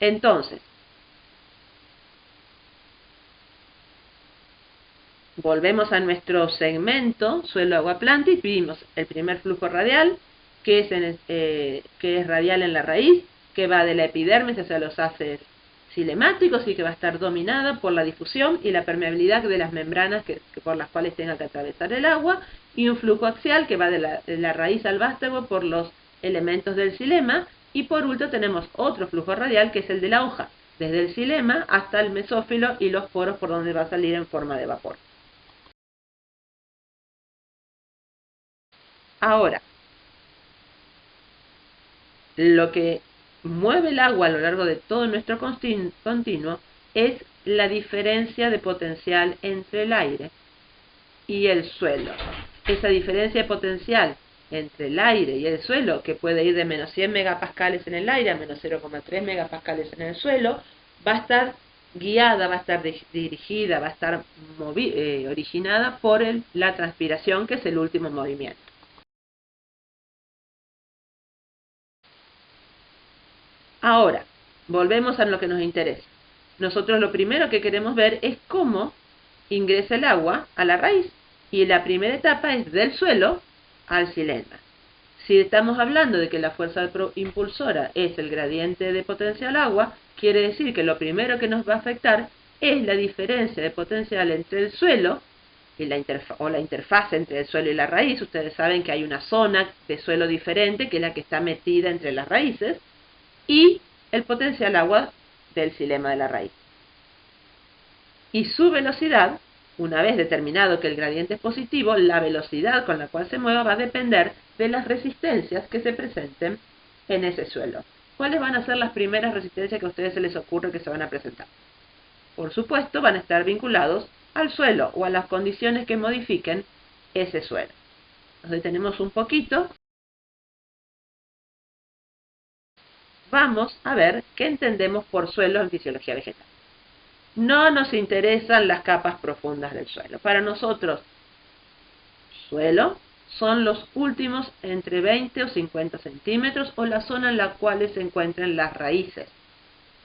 Entonces, volvemos a nuestro segmento suelo, agua, planta y vimos el primer flujo radial, que es radial en la raíz, que va de la epidermis hacia los haces cilemáticos y que va a estar dominada por la difusión y la permeabilidad de las membranas por las cuales tenga que atravesar el agua, y un flujo axial que va de la raíz al vástago por los elementos del xilema, y por último tenemos otro flujo radial que es el de la hoja, desde el xilema hasta el mesófilo y los poros por donde va a salir en forma de vapor. Ahora, lo que mueve el agua a lo largo de todo nuestro continuo es la diferencia de potencial entre el aire y el suelo. Esa diferencia de potencial entre el aire y el suelo, que puede ir de menos 100 megapascales en el aire a menos 0,3 megapascales en el suelo, va a estar guiada, va a estar dirigida, va a estar originada por la transpiración, que es el último movimiento. Ahora, volvemos a lo que nos interesa. Nosotros lo primero que queremos ver es cómo ingresa el agua a la raíz. Y la primera etapa es del suelo al xilema. Si estamos hablando de que la fuerza impulsora es el gradiente de potencial agua, quiere decir que lo primero que nos va a afectar es la diferencia de potencial entre el suelo y la interfaz entre el suelo y la raíz. Ustedes saben que hay una zona de suelo diferente, que es la que está metida entre las raíces, y el potencial agua del xilema de la raíz. Y su velocidad, una vez determinado que el gradiente es positivo, la velocidad con la cual se mueva va a depender de las resistencias que se presenten en ese suelo. ¿Cuáles van a ser las primeras resistencias que a ustedes se les ocurre que se van a presentar? Por supuesto, van a estar vinculados al suelo o a las condiciones que modifiquen ese suelo. Nos detenemos un poquito. Vamos a ver qué entendemos por suelo en fisiología vegetal. No nos interesan las capas profundas del suelo. Para nosotros, suelo son los últimos entre 20 o 50 centímetros o la zona en la cual se encuentran las raíces,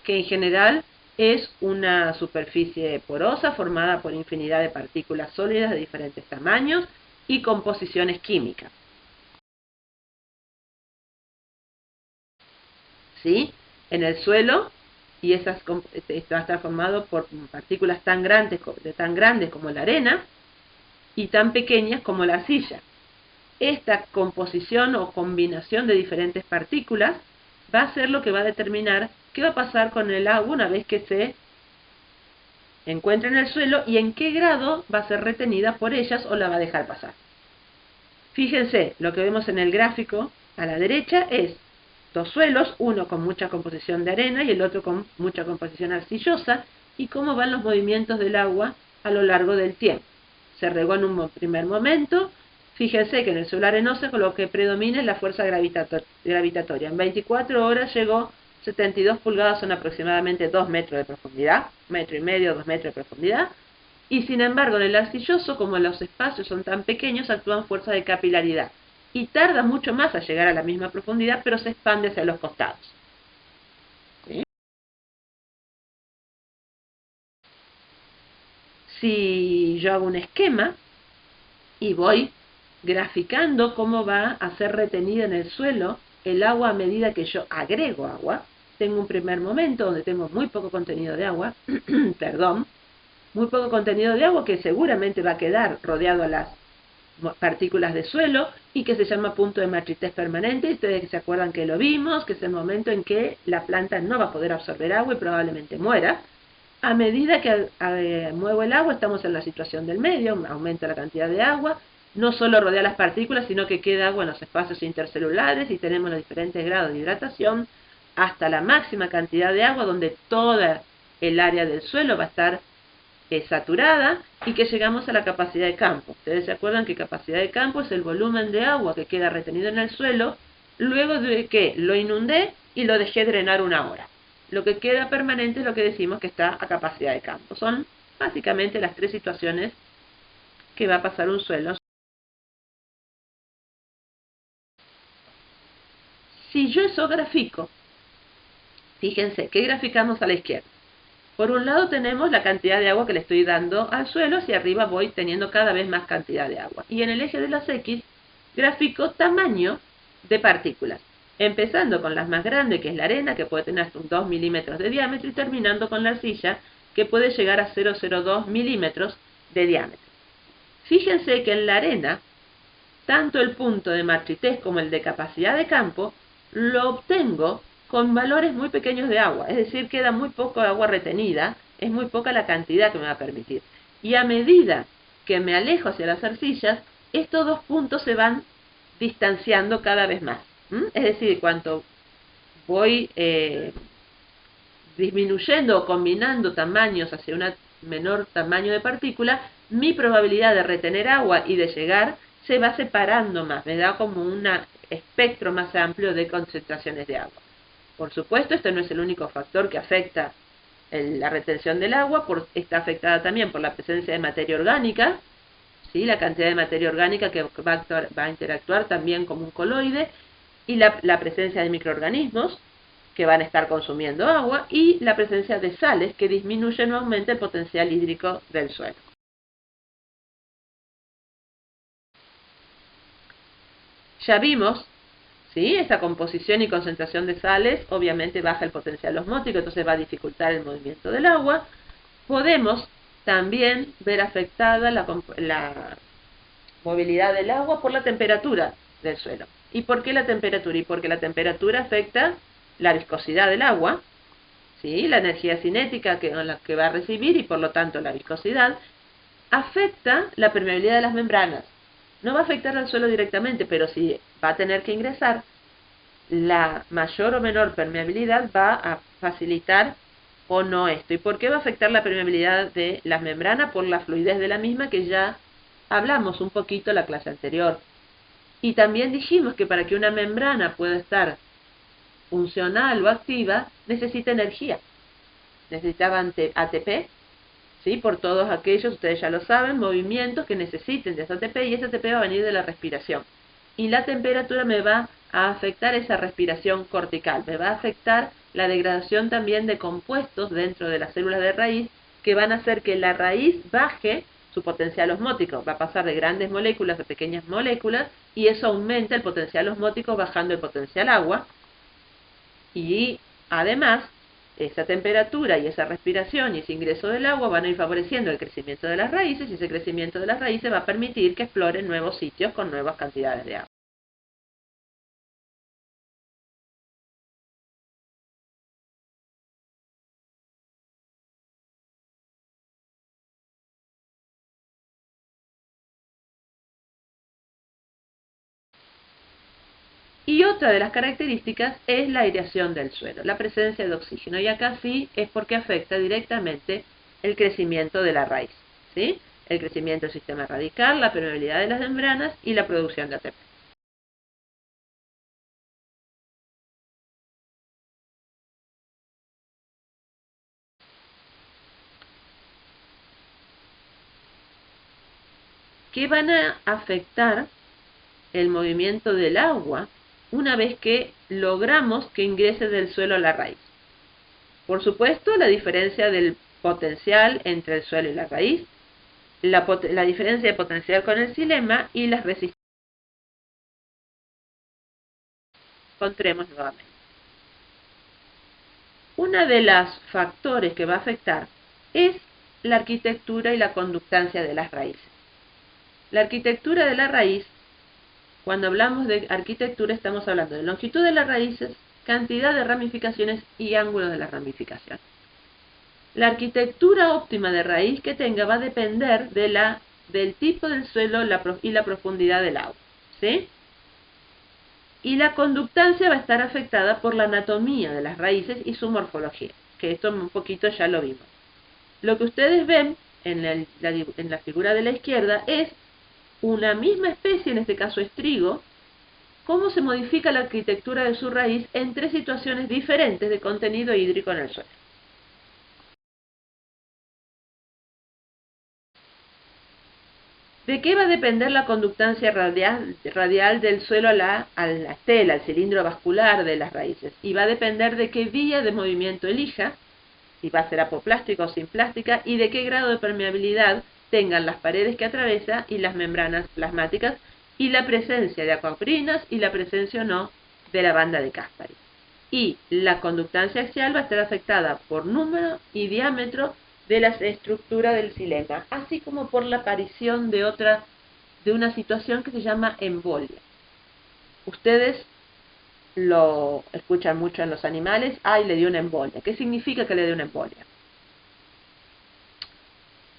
que en general es una superficie porosa formada por infinidad de partículas sólidas de diferentes tamaños y composiciones químicas. ¿Sí? En el suelo, y va a estar formado por partículas tan grandes como la arena y tan pequeñas como la arcilla. Esta composición o combinación de diferentes partículas va a ser lo que va a determinar qué va a pasar con el agua una vez que se encuentre en el suelo y en qué grado va a ser retenida por ellas o la va a dejar pasar. Fíjense, lo que vemos en el gráfico a la derecha es dos suelos, uno con mucha composición de arena y el otro con mucha composición arcillosa, y cómo van los movimientos del agua a lo largo del tiempo. Se regó en un primer momento. Fíjense que en el suelo arenoso lo que predomina es la fuerza gravitatoria. En 24 horas llegó 72 pulgadas, son aproximadamente 2 metros de profundidad, metro y medio, 2 metros de profundidad. Y sin embargo, en el arcilloso, como los espacios son tan pequeños, actúan fuerzas de capilaridad. Y tarda mucho más a llegar a la misma profundidad, pero se expande hacia los costados. ¿Sí? Si yo hago un esquema y voy graficando cómo va a ser retenida en el suelo el agua a medida que yo agrego agua, tengo un primer momento donde tengo muy poco contenido de agua, perdón, muy poco contenido de agua que seguramente va a quedar rodeado a las partículas de suelo y que se llama punto de marchitez permanente. Ustedes se acuerdan que lo vimos, que es el momento en que la planta no va a poder absorber agua y probablemente muera. A medida que muevo el agua, estamos en la situación del medio, aumenta la cantidad de agua, no solo rodea las partículas, sino que queda agua en los espacios intercelulares y tenemos los diferentes grados de hidratación hasta la máxima cantidad de agua, donde toda el área del suelo va a estar saturada, y que llegamos a la capacidad de campo. Ustedes se acuerdan que capacidad de campo es el volumen de agua que queda retenido en el suelo luego de que lo inundé y lo dejé drenar una hora. Lo que queda permanente es lo que decimos que está a capacidad de campo. Son básicamente las tres situaciones que va a pasar un suelo. Si yo eso grafico Fíjense, ¿qué graficamos a la izquierda? Por un lado tenemos la cantidad de agua que le estoy dando al suelo, hacia arriba voy teniendo cada vez más cantidad de agua. Y en el eje de las X grafico tamaño de partículas, empezando con las más grandes, que es la arena, que puede tener hasta un 2 milímetros de diámetro, y terminando con la arcilla, que puede llegar a 0,02 milímetros de diámetro. Fíjense que en la arena, tanto el punto de marchitez como el de capacidad de campo, lo obtengo con valores muy pequeños de agua, es decir, queda muy poco agua retenida, es muy poca la cantidad que me va a permitir. Y a medida que me alejo hacia las arcillas, estos dos puntos se van distanciando cada vez más. Es decir, cuanto voy disminuyendo o combinando tamaños hacia un menor tamaño de partícula, mi probabilidad de retener agua y de llegar se va separando más, me da como un espectro más amplio de concentraciones de agua. Por supuesto, este no es el único factor que afecta la retención del agua, está afectada también por la presencia de materia orgánica, ¿sí? La cantidad de materia orgánica que va a interactuar también como un coloide, y la presencia de microorganismos que van a estar consumiendo agua, y la presencia de sales que disminuyen o aumentan el potencial hídrico del suelo. Ya vimos, ¿sí? Esta composición y concentración de sales obviamente baja el potencial osmótico, entonces va a dificultar el movimiento del agua. Podemos también ver afectada la movilidad del agua por la temperatura del suelo. ¿Y por qué la temperatura? Y porque la temperatura afecta la viscosidad del agua, ¿sí? La energía cinética que va a recibir y por lo tanto la viscosidad, afecta la permeabilidad de las membranas. No va a afectar al suelo directamente, pero si va a tener que ingresar, la mayor o menor permeabilidad va a facilitar o no esto. ¿Y por qué va a afectar la permeabilidad de las membranas? Por la fluidez de la misma, que ya hablamos un poquito en la clase anterior. Y también dijimos que para que una membrana pueda estar funcional o activa, necesita energía. Necesitaba ATP, ¿sí? Por todos aquellos, ustedes ya lo saben, movimientos que necesiten de ese ATP, y ese ATP va a venir de la respiración. Y la temperatura me va a afectar esa respiración cortical, me va a afectar la degradación también de compuestos dentro de las células de raíz, que van a hacer que la raíz baje su potencial osmótico, va a pasar de grandes moléculas a pequeñas moléculas, y eso aumenta el potencial osmótico bajando el potencial agua, y además esa temperatura y esa respiración y ese ingreso del agua van a ir favoreciendo el crecimiento de las raíces, y ese crecimiento de las raíces va a permitir que exploren nuevos sitios con nuevas cantidades de agua. Y otra de las características es la aireación del suelo, la presencia de oxígeno. Y acá sí es porque afecta directamente el crecimiento de la raíz, ¿sí? El crecimiento del sistema radical, la permeabilidad de las membranas y la producción de ATP. ¿Qué van a afectar el movimiento del agua una vez que logramos que ingrese del suelo a la raíz? Por supuesto, la diferencia del potencial entre el suelo y la raíz, la diferencia de potencial con el xilema y las resistencias. Encontremos nuevamente. Uno de los factores que va a afectar es la arquitectura y la conductancia de las raíces. La arquitectura de la raíz, cuando hablamos de arquitectura, estamos hablando de longitud de las raíces, cantidad de ramificaciones y ángulo de las ramificaciones. La arquitectura óptima de raíz que tenga va a depender del tipo del suelo y la profundidad del agua, ¿sí? Y la conductancia va a estar afectada por la anatomía de las raíces y su morfología, que esto un poquito ya lo vimos. Lo que ustedes ven en la figura de la izquierda es una misma especie, en este caso es trigo, cómo se modifica la arquitectura de su raíz en tres situaciones diferentes de contenido hídrico en el suelo. ¿De qué va a depender la conductancia radial del suelo a la estela, al cilindro vascular de las raíces? Y va a depender de qué vía de movimiento elija, si va a ser apoplástica o sin plástica, y de qué grado de permeabilidad tengan las paredes que atraviesa y las membranas plasmáticas, y la presencia de aquapoprinas y la presencia o no de la banda de Caspary. Y la conductancia axial va a estar afectada por número y diámetro de la estructura del xilema, así como por la aparición de una situación que se llama embolia. Ustedes lo escuchan mucho en los animales, le dio una embolia. ¿Qué significa que le dé una embolia?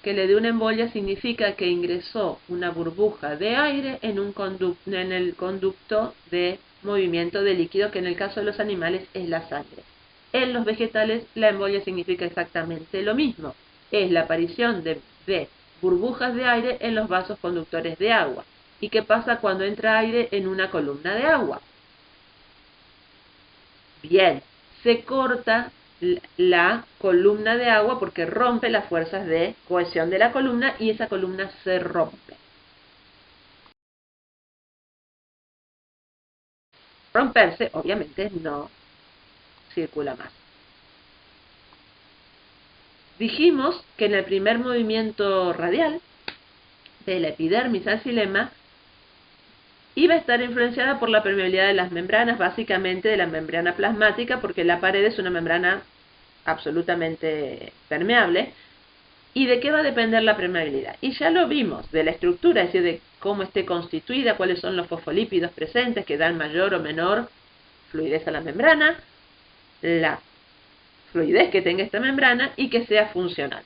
Que le dé una embolia significa que ingresó una burbuja de aire en el conducto de movimiento de líquido, que en el caso de los animales es la sangre. En los vegetales la embolia significa exactamente lo mismo. Es la aparición de burbujas de aire en los vasos conductores de agua. ¿Y qué pasa cuando entra aire en una columna de agua? Bien, se corta la columna de agua porque rompe las fuerzas de cohesión de la columna y esa columna se rompe. Romperse, obviamente, no circula más. Dijimos que en el primer movimiento radial de la epidermis al xilema iba a estar influenciada por la permeabilidad de las membranas, básicamente de la membrana plasmática, porque la pared es una membrana absolutamente permeable. ¿Y de qué va a depender la permeabilidad? Y ya lo vimos, de la estructura, es decir, de cómo esté constituida, cuáles son los fosfolípidos presentes que dan mayor o menor fluidez a la membrana, la fluidez que tenga esta membrana y que sea funcional.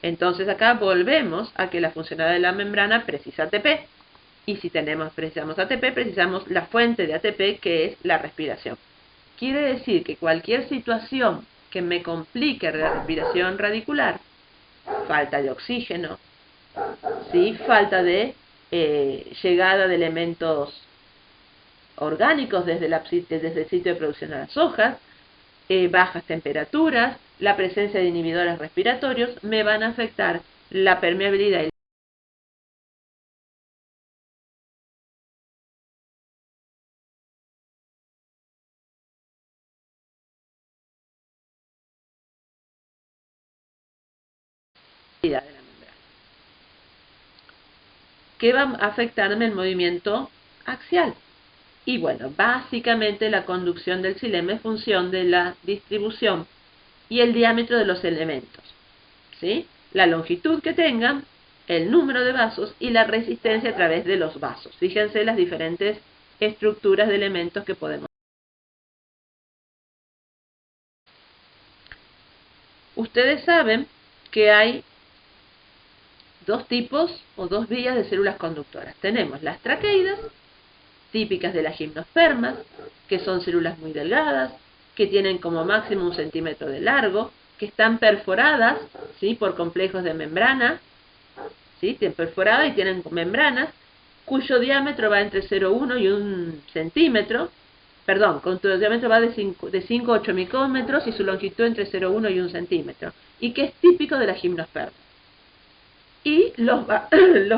Entonces acá volvemos a que la funcionalidad de la membrana precisa ATP, y si precisamos ATP, precisamos la fuente de ATP, que es la respiración. Quiere decir que cualquier situación que me complique la respiración radicular, falta de oxígeno, ¿sí? Falta de llegada de elementos orgánicos desde el sitio de producción de las hojas, bajas temperaturas, la presencia de inhibidores respiratorios, me van a afectar la permeabilidad y la de la membrana. ¿Qué va a afectarme el movimiento axial? Y bueno, básicamente la conducción del xilema es función de la distribución y el diámetro de los elementos, ¿sí? La longitud que tengan, el número de vasos y la resistencia a través de los vasos. Fíjense las diferentes estructuras de elementos que podemos. Ustedes saben que hay dos tipos o dos vías de células conductoras. Tenemos las traqueidas, típicas de las gimnospermas, que son células muy delgadas, que tienen como máximo 1 centímetro de largo, que están perforadas, ¿sí?, por complejos de membrana, ¿sí?, perforadas y tienen membranas, cuyo diámetro va entre 0,1 y 1 centímetro, perdón, cuyo diámetro va de 5 a 8 micrómetros y su longitud entre 0,1 y 1 centímetro, y que es típico de las gimnospermas. Y los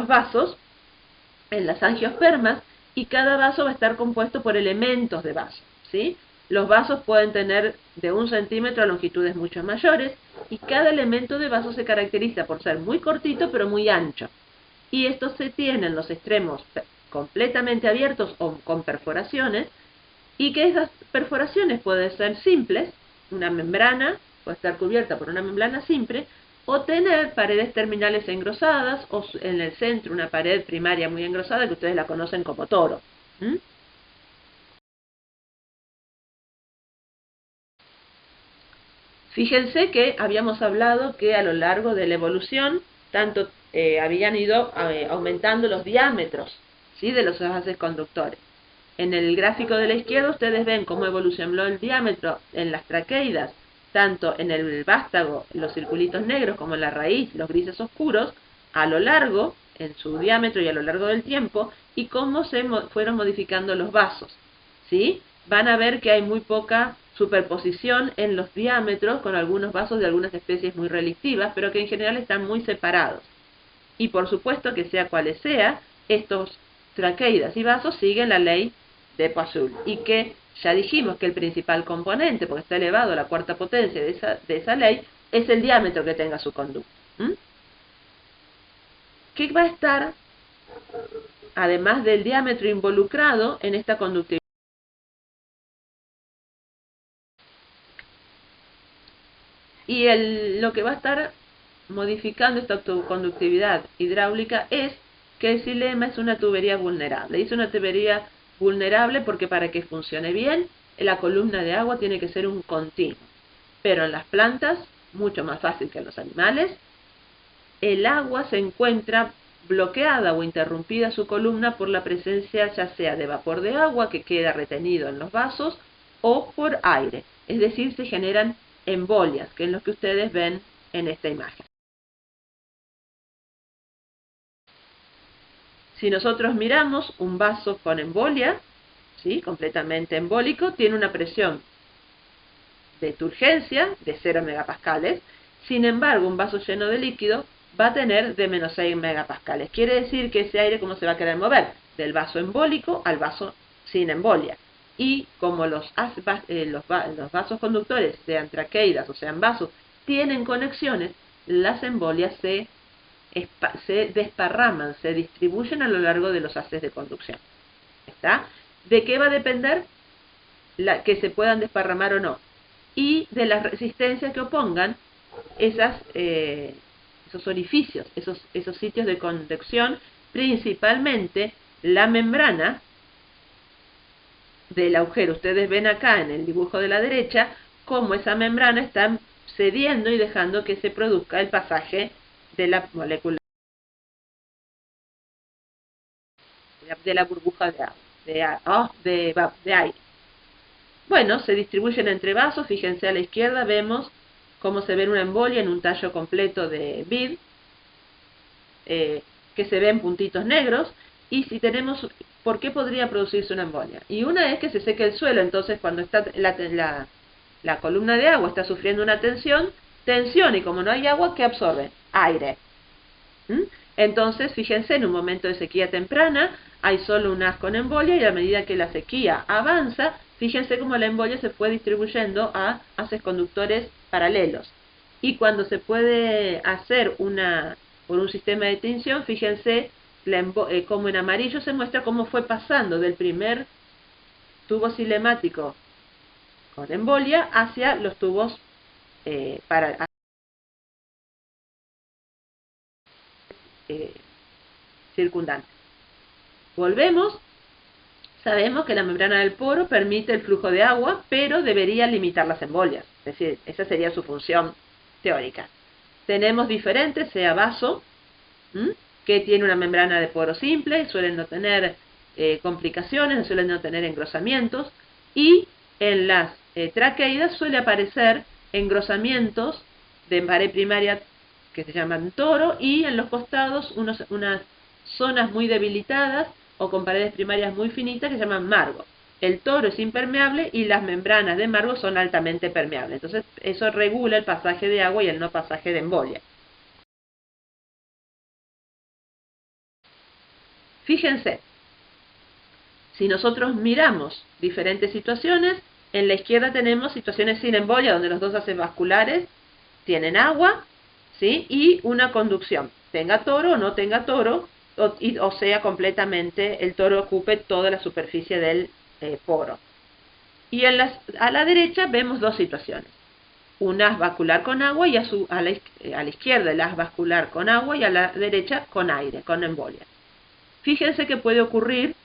vasos en las angiospermas, y cada vaso va a estar compuesto por elementos de vaso, ¿sí? Los vasos pueden tener de 1 centímetro a longitudes mucho mayores, y cada elemento de vaso se caracteriza por ser muy cortito pero muy ancho. Y estos se tienen los extremos completamente abiertos o con perforaciones, y que esas perforaciones pueden ser simples, una membrana puede estar cubierta por una membrana simple, o tener paredes terminales engrosadas, o en el centro una pared primaria muy engrosada, que ustedes la conocen como toro. Fíjense que habíamos hablado que a lo largo de la evolución, tanto habían ido aumentando los diámetros, ¿sí?, de los vasos conductores. En el gráfico de la izquierda ustedes ven cómo evolucionó el diámetro en las traqueidas, tanto en el vástago, los circulitos negros, como en la raíz, los grises oscuros, a lo largo, en su diámetro y a lo largo del tiempo, y cómo se fueron modificando los vasos, ¿sí? Van a ver que hay muy poca superposición en los diámetros, con algunos vasos de algunas especies muy relictivas, pero que en general están muy separados. Y por supuesto que sea cuales sea, estos traqueidas y vasos siguen la ley de Poiseuille. Y que ya dijimos que el principal componente, porque está elevado a la cuarta potencia de esa ley, es el diámetro que tenga su conducto. ¿Qué va a estar, además del diámetro involucrado en esta conductividad? Y lo que va a estar modificando esta conductividad hidráulica es que el xilema es una tubería vulnerable. Y es una tubería vulnerable porque para que funcione bien, la columna de agua tiene que ser un continuo. Pero en las plantas, mucho más fácil que en los animales, el agua se encuentra bloqueada o interrumpida su columna por la presencia ya sea de vapor de agua que queda retenido en los vasos o por aire. Es decir, se generan embolias, que es lo que ustedes ven en esta imagen. Si nosotros miramos un vaso con embolia, ¿sí?, completamente embólico, tiene una presión de turgencia de 0 megapascales. Sin embargo, un vaso lleno de líquido va a tener de menos 6 megapascales. Quiere decir que ese aire, ¿cómo se va a querer mover? Del vaso embólico al vaso sin embolia. Y como los vasos conductores, sean traqueidas o sean vasos, tienen conexiones, las embolias se desparraman, se distribuyen a lo largo de los haces de conducción. ¿Está? ¿De qué va a depender que se puedan desparramar o no? Y de las resistencias que opongan esos orificios, esos sitios de conducción, principalmente la membrana del agujero. Ustedes ven acá en el dibujo de la derecha cómo esa membrana está cediendo y dejando que se produzca el pasaje de la molécula de la burbuja de aire. Bueno, se distribuyen entre vasos. Fíjense a la izquierda, vemos cómo se ve una embolia en un tallo completo de vid, que se ven puntitos negros. Y si tenemos, ¿por qué podría producirse una embolia? Y una es que se seque el suelo. Entonces, cuando está la columna de agua está sufriendo una tensión, y como no hay agua, ¿qué absorbe? Aire. Entonces, fíjense, en un momento de sequía temprana hay solo un haz con embolia, y a medida que la sequía avanza, fíjense cómo la embolia se fue distribuyendo a haces conductores paralelos. Y cuando se puede hacer por un sistema de tinción, fíjense como en amarillo se muestra cómo fue pasando del primer tubo cilemático con embolia hacia los tubos circundantes. Volvemos. Sabemos que la membrana del poro permite el flujo de agua, pero debería limitar las embolias. Es decir, esa sería su función teórica. Tenemos diferentes, sea vaso, que tiene una membrana de poro simple, suelen no tener complicaciones, suelen no tener engrosamientos, y en las traqueidas suele aparecer engrosamientos de pared primaria que se llaman toro, y en los costados unas zonas muy debilitadas o con paredes primarias muy finitas que se llaman margo. El toro es impermeable y las membranas de margo son altamente permeables. Entonces eso regula el pasaje de agua y el no pasaje de embolia. Fíjense, si nosotros miramos diferentes situaciones, en la izquierda tenemos situaciones sin embolia, donde los dos haces vasculares tienen agua, ¿sí?, y una conducción, tenga toro o no tenga toro, o sea, completamente el toro ocupe toda la superficie del poro. Y a la derecha vemos dos situaciones: un haz vascular con agua, y a la izquierda el haz vascular con agua, y a la derecha con aire, con embolia. Fíjense que puede ocurrir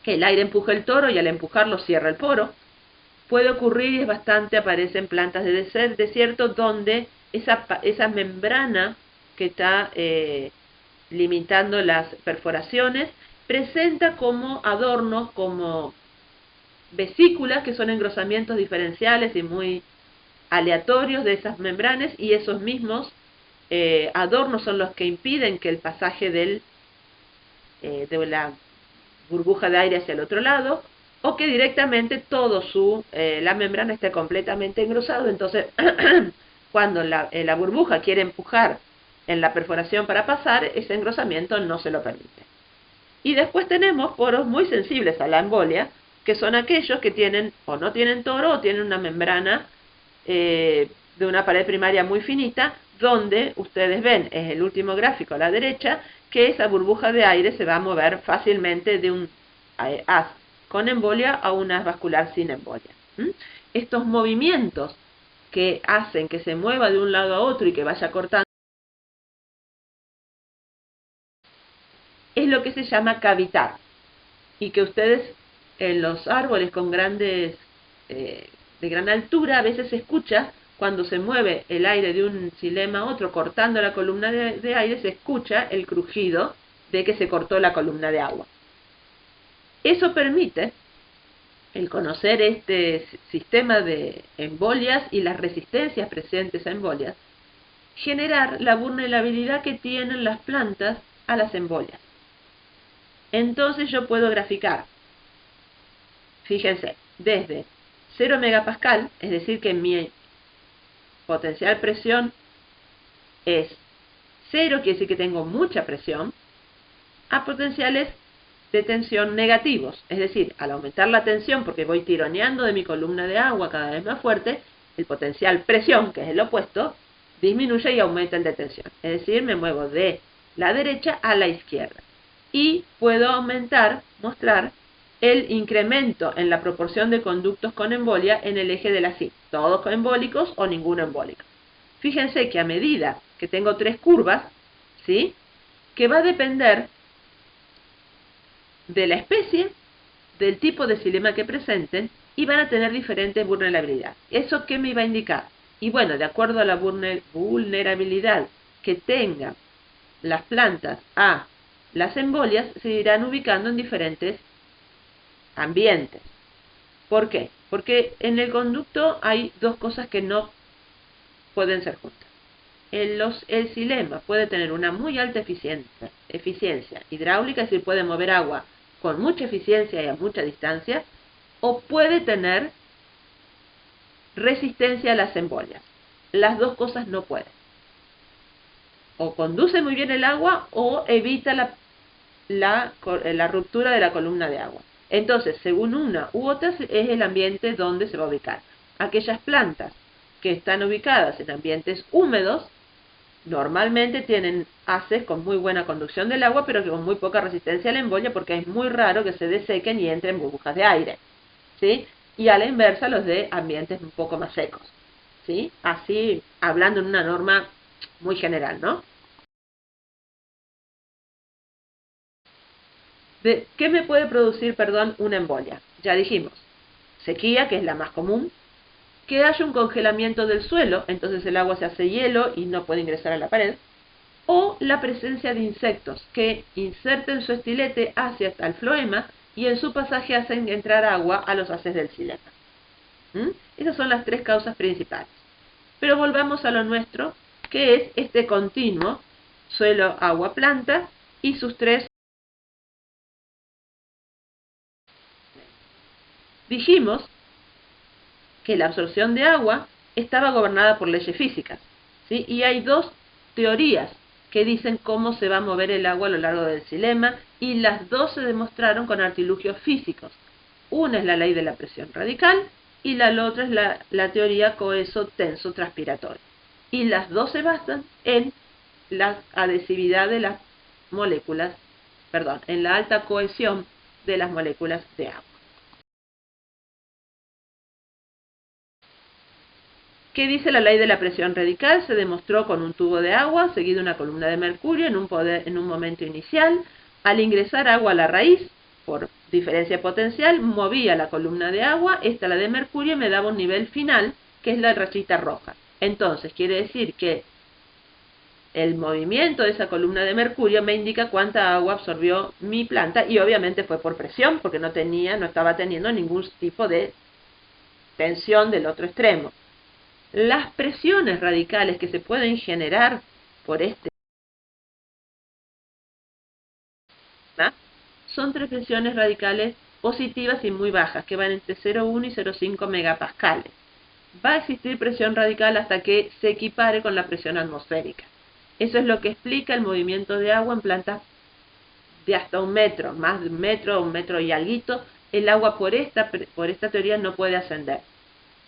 que el aire empuje el toro y al empujarlo cierra el poro. Puede ocurrir, y es bastante, aparece en plantas de desierto, donde esa membrana que está limitando las perforaciones presenta como adornos, como vesículas, que son engrosamientos diferenciales y muy aleatorios de esas membranas, y esos mismos adornos son los que impiden que el pasaje de la burbuja de aire hacia el otro lado, o que directamente la membrana esté completamente engrosado. Entonces cuando la burbuja quiere empujar en la perforación para pasar, ese engrosamiento no se lo permite. Y después tenemos poros muy sensibles a la embolia, que son aquellos que tienen o no tienen toro o tienen una membrana de una pared primaria muy finita, donde ustedes ven, es el último gráfico a la derecha, que esa burbuja de aire se va a mover fácilmente de un haz con embolia a un haz vascular sin embolia. Estos movimientos que hacen que se mueva de un lado a otro y que vaya cortando es lo que se llama cavitar, y que ustedes en los árboles con de gran altura a veces se escucha cuando se mueve el aire de un xilema a otro cortando la columna de aire, se escucha el crujido de que se cortó la columna de agua. Eso permite el conocer este sistema de embolias y las resistencias presentes a embolias, generar la vulnerabilidad que tienen las plantas a las embolias. Entonces yo puedo graficar, fíjense, desde 0 megapascal, es decir que mi potencial presión es 0, quiere decir que tengo mucha presión, a potenciales de tensión negativos, es decir, al aumentar la tensión porque voy tironeando de mi columna de agua cada vez más fuerte, el potencial presión, que es el opuesto, disminuye y aumenta el de tensión, es decir, me muevo de la derecha a la izquierda. Y puedo mostrar el incremento en la proporción de conductos con embolia en el eje de la SIN, todos embólicos o ninguno embólico. Fíjense que a medida que tengo tres curvas, ¿sí?, que va a depender de la especie, del tipo de xilema que presenten, y van a tener diferentes vulnerabilidades. ¿Eso qué me va a indicar? Y bueno, de acuerdo a la vulnerabilidad que tengan las plantas a las embolias, se irán ubicando en diferentes ambientes. ¿Por qué? Porque en el conducto hay dos cosas que no pueden ser juntas. El xilema puede tener una muy alta eficiencia hidráulica, es decir, puede mover agua con mucha eficiencia y a mucha distancia, o puede tener resistencia a las embolias. Las dos cosas no pueden. O conduce muy bien el agua o evita la ruptura de la columna de agua. Entonces, según una u otra, es el ambiente donde se va a ubicar. Aquellas plantas que están ubicadas en ambientes húmedos, normalmente tienen haces con muy buena conducción del agua, pero que con muy poca resistencia a la embolia, porque es muy raro que se desequen y entren burbujas de aire, ¿sí? Y a la inversa, los de ambientes un poco más secos, ¿sí? Así, hablando en una norma muy general, ¿no? ¿Qué me puede producir, una embolia? Ya dijimos, sequía, que es la más común, que haya un congelamiento del suelo, entonces el agua se hace hielo y no puede ingresar a la pared, o la presencia de insectos que inserten su estilete hacia el floema y en su pasaje hacen entrar agua a los haces del xilema. Esas son las tres causas principales. Pero volvamos a lo nuestro, que es este continuo suelo, agua, planta y sus tres. Dijimos que la absorción de agua estaba gobernada por leyes físicas, ¿sí? Y hay dos teorías que dicen cómo se va a mover el agua a lo largo del xilema, y las dos se demostraron con artilugios físicos. Una es la ley de la presión radical y la otra es la teoría coheso-tenso transpiratoria. Y las dos se basan en la adhesividad de las moléculas, en la alta cohesión de las moléculas de agua. ¿Qué dice la ley de la presión radical? Se demostró con un tubo de agua seguido una columna de mercurio en un momento inicial. Al ingresar agua a la raíz, por diferencia potencial, movía la columna de agua, esta la de mercurio, y me daba un nivel final, que es la rayita roja. Entonces, quiere decir que el movimiento de esa columna de mercurio me indica cuánta agua absorbió mi planta, y obviamente fue por presión, porque no estaba teniendo ningún tipo de tensión del otro extremo. Las presiones radicales que se pueden generar por son tres presiones radicales positivas y muy bajas, que van entre 0,1 y 0,5 megapascales. Va a existir presión radical hasta que se equipare con la presión atmosférica. Eso es lo que explica el movimiento de agua en plantas de hasta 1 metro, más de 1 metro y alguito. El agua por esta teoría no puede ascender.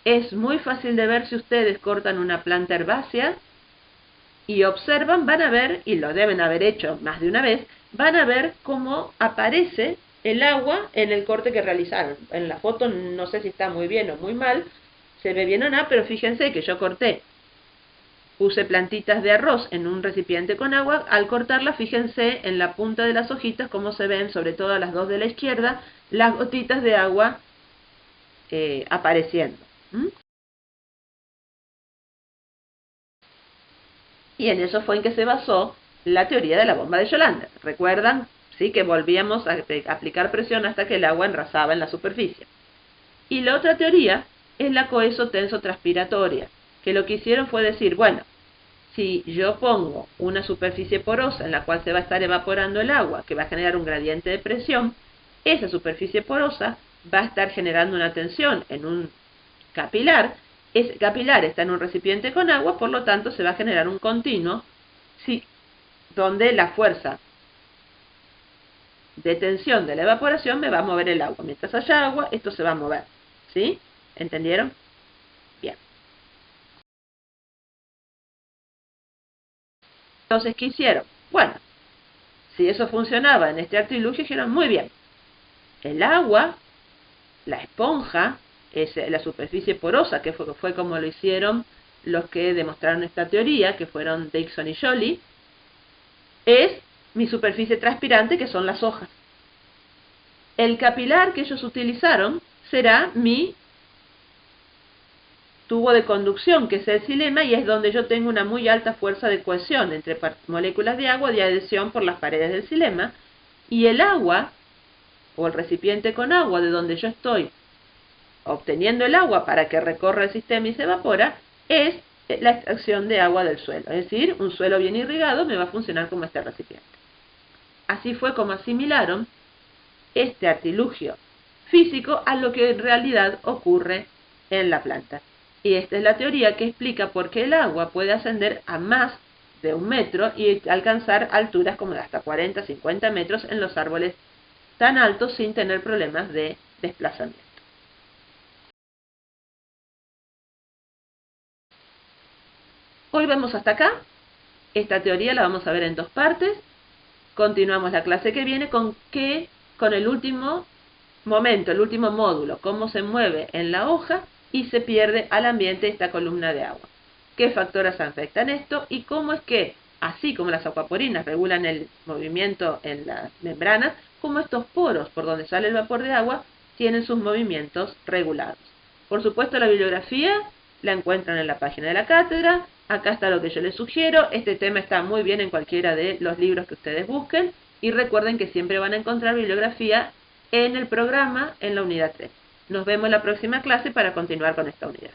Es muy fácil de ver si ustedes cortan una planta herbácea y observan, van a ver, y lo deben haber hecho más de una vez, van a ver cómo aparece el agua en el corte que realizaron. En la foto no sé si está muy bien o muy mal, se ve bien o no, pero fíjense que yo puse plantitas de arroz en un recipiente con agua. Al cortarla, fíjense en la punta de las hojitas cómo se ven, sobre todo las dos de la izquierda, las gotitas de agua apareciendo. Y en eso fue en que se basó la teoría de la bomba de Yolander. ¿Recuerdan? Sí, que volvíamos a aplicar presión hasta que el agua enrasaba en la superficie. Y la otra teoría es la coeso-tenso-transpiratoria, que lo que hicieron fue decir, bueno, si yo pongo una superficie porosa en la cual se va a estar evaporando el agua, que va a generar un gradiente de presión, esa superficie porosa va a estar generando una tensión en un capilar. Ese capilar está en un recipiente con agua, por lo tanto se va a generar un continuo, donde la fuerza de tensión de la evaporación me va a mover el agua. Mientras haya agua, esto se va a mover. ¿Sí? ¿Entendieron? Bien. Entonces, ¿qué hicieron? Bueno, si eso funcionaba en este artilugio, dijeron, muy bien, el agua, la esponja, es la superficie porosa, que fue como lo hicieron los que demostraron esta teoría, que fueron Dixon y Joly, es mi superficie transpirante, que son las hojas. El capilar que ellos utilizaron será mi tubo de conducción, que es el xilema, y es donde yo tengo una muy alta fuerza de cohesión entre moléculas de agua, de adhesión por las paredes del xilema, y el agua, o el recipiente con agua de donde yo estoy obteniendo el agua para que recorra el sistema y se evapora, es la extracción de agua del suelo. Es decir, un suelo bien irrigado me va a funcionar como este recipiente. Así fue como asimilaron este artilugio físico a lo que en realidad ocurre en la planta. Y esta es la teoría que explica por qué el agua puede ascender a más de 1 metro y alcanzar alturas como de hasta 40, 50 metros en los árboles tan altos sin tener problemas de desplazamiento. Hoy vemos hasta acá. Esta teoría la vamos a ver en 2 partes. Continuamos la clase que viene con el último momento, el último módulo, cómo se mueve en la hoja y se pierde al ambiente esta columna de agua. ¿Qué factores afectan esto? Y cómo es que, así como las acuaporinas regulan el movimiento en las membranas, como estos poros por donde sale el vapor de agua tienen sus movimientos regulados. Por supuesto, la bibliografía la encuentran en la página de la cátedra. Acá está lo que yo les sugiero. Este tema está muy bien en cualquiera de los libros que ustedes busquen. Y recuerden que siempre van a encontrar bibliografía en el programa en la unidad 3. Nos vemos en la próxima clase para continuar con esta unidad.